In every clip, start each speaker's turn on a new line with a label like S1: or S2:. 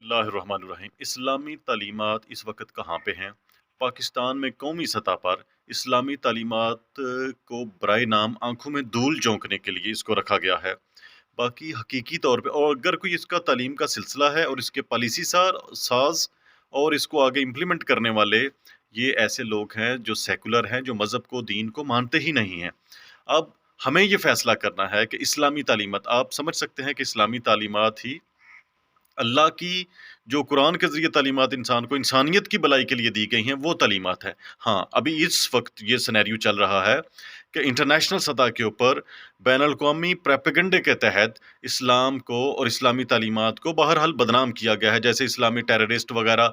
S1: اللہ الرحمن الرحیم۔ اسلامی تعلیمات اس وقت کہاں پہ ہیں؟ پاکستان میں قومی سطح پر اسلامی تعلیمات کو برائے نام آنکھوں میں دھول جھونکنے کے لیے اس کو رکھا گیا ہے۔ باقی حقیقی طور پہ اور اگر کوئی اس کا تعلیم کا سلسلہ ہے اور اس کے پالیسی ساز اور اس کو آگے امپلیمنٹ کرنے والے یہ ایسے لوگ ہیں جو سیکولر ہیں، جو مذہب کو دین کو مانتے ہی نہیں ہیں۔ اب ہمیں یہ فیصلہ کرنا ہے کہ اسلامی تعلیمات، آپ سمجھ سکتے ہیں کہ اسلامی تعلیمات ہی اللہ کی جو قرآن کے ذریعے تعلیمات انسان کو انسانیت کی بلائی کے لیے دی گئی ہیں وہ تعلیمات ہیں۔ ہاں، ابھی اس وقت یہ سینیریو چل رہا ہے کہ انٹرنیشنل سطح کے اوپر بین الاقوامی پریپیگنڈے کے تحت اسلام کو اور اسلامی تعلیمات کو بہرحال بدنام کیا گیا ہے، جیسے اسلامی ٹیررسٹ وغیرہ۔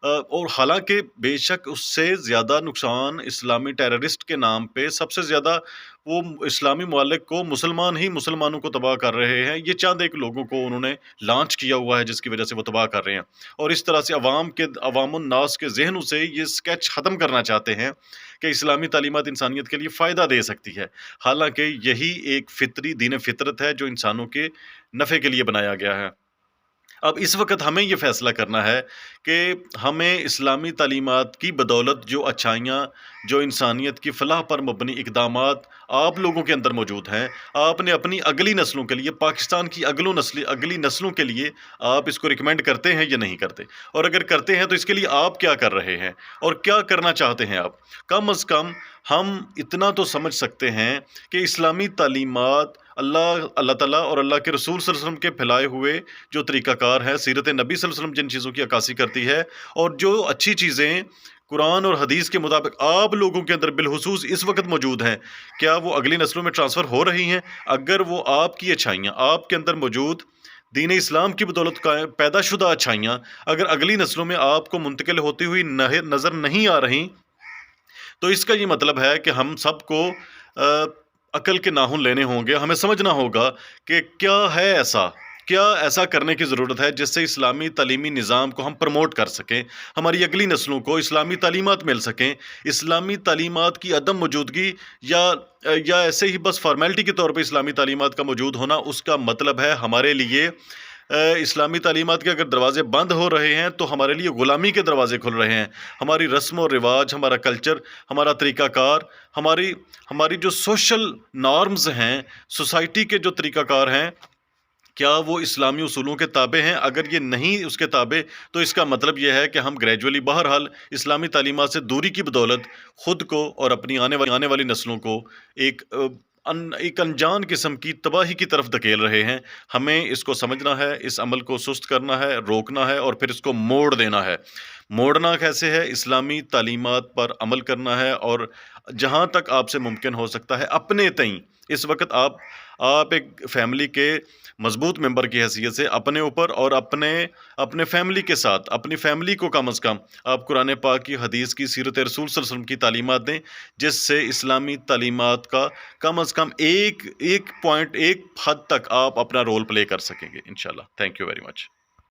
S1: اور حالانکہ بے شک اس سے زیادہ نقصان اسلامی ٹیررسٹ کے نام پہ سب سے زیادہ وہ اسلامی ممالک کو مسلمان ہی مسلمانوں کو تباہ کر رہے ہیں۔ یہ چند ایک لوگوں کو انہوں نے لانچ کیا ہوا ہے جس کی وجہ سے وہ تباہ کر رہے ہیں، اور اس طرح سے عوام الناس کے ذہنوں سے یہ سکیچ ختم کرنا چاہتے ہیں کہ اسلامی تعلیمات انسانیت کے لیے فائدہ دے سکتی ہے، حالانکہ یہی ایک فطری دین فطرت ہے جو انسانوں کے نفع کے لیے بنایا گیا ہے۔ اب اس وقت ہمیں یہ فیصلہ کرنا ہے کہ ہمیں اسلامی تعلیمات کی بدولت جو اچھائیاں، جو انسانیت کی فلاح پر مبنی اقدامات آپ لوگوں کے اندر موجود ہیں، آپ نے اپنی اگلی نسلوں کے لیے، پاکستان کی اگلی نسلوں کے لیے آپ اس کو ریکمینڈ کرتے ہیں یا نہیں کرتے؟ اور اگر کرتے ہیں تو اس کے لیے آپ کیا کر رہے ہیں اور کیا کرنا چاہتے ہیں آپ؟ کم از کم ہم اتنا تو سمجھ سکتے ہیں کہ اسلامی تعلیمات اللہ تعالیٰ اور اللہ کے رسول صلی اللہ علیہ وسلم کے پھیلائے ہوئے جو طریقہ کار ہے، سیرت نبی صلی اللہ علیہ وسلم جن چیزوں کی عکاسی کرتی ہے، اور جو اچھی چیزیں قرآن اور حدیث کے مطابق آپ لوگوں کے اندر بالخصوص اس وقت موجود ہیں، کیا وہ اگلی نسلوں میں ٹرانسفر ہو رہی ہیں؟ اگر وہ آپ کی اچھائیاں، آپ کے اندر موجود دین اسلام کی بدولت پیدا شدہ اچھائیاں اگر اگلی نسلوں میں آپ کو منتقل ہوتی ہوئی نظر نہیں آ رہی، تو اس کا یہ مطلب ہے کہ ہم سب کو عقل کے ناخن لینے ہوں گے، ہمیں سمجھنا ہوگا کہ کیا ایسا کرنے کی ضرورت ہے جس سے اسلامی تعلیمی نظام کو ہم پروموٹ کر سکیں، ہماری اگلی نسلوں کو اسلامی تعلیمات مل سکیں۔ اسلامی تعلیمات کی عدم موجودگی یا ایسے ہی بس فارمیلٹی کے طور پہ اسلامی تعلیمات کا موجود ہونا، اس کا مطلب ہے ہمارے لیے اسلامی تعلیمات کے اگر دروازے بند ہو رہے ہیں تو ہمارے لیے غلامی کے دروازے کھل رہے ہیں۔ ہماری رسم و رواج، ہمارا کلچر، ہمارا طریقہ کار، ہماری جو سوشل نارمز ہیں، سوسائٹی کے جو طریقہ کار ہیں، کیا وہ اسلامی اصولوں کے تابع ہیں؟ اگر یہ نہیں اس کے تابع، تو اس کا مطلب یہ ہے کہ ہم گریجولی بہرحال اسلامی تعلیمات سے دوری کی بدولت خود کو اور اپنی آنے والی نسلوں کو ایک انجان قسم کی تباہی کی طرف دھکیل رہے ہیں۔ ہمیں اس کو سمجھنا ہے، اس عمل کو سست کرنا ہے، روکنا ہے، اور پھر اس کو موڑ دینا ہے۔ موڑنا کیسے ہے؟ اسلامی تعلیمات پر عمل کرنا ہے، اور جہاں تک آپ سے ممکن ہو سکتا ہے اپنے تئیں اس وقت آپ ایک فیملی کے مضبوط ممبر کی حیثیت سے اپنے اوپر اور اپنے فیملی کے ساتھ، اپنی فیملی کو کم از کم آپ قرآن پاک کی، حدیث کی، سیرت رسول صلی اللہ علیہ وسلم کی تعلیمات دیں، جس سے اسلامی تعلیمات کا کم از کم ایک حد تک آپ اپنا رول پلے کر سکیں گے انشاءاللہ۔ Thank you very much.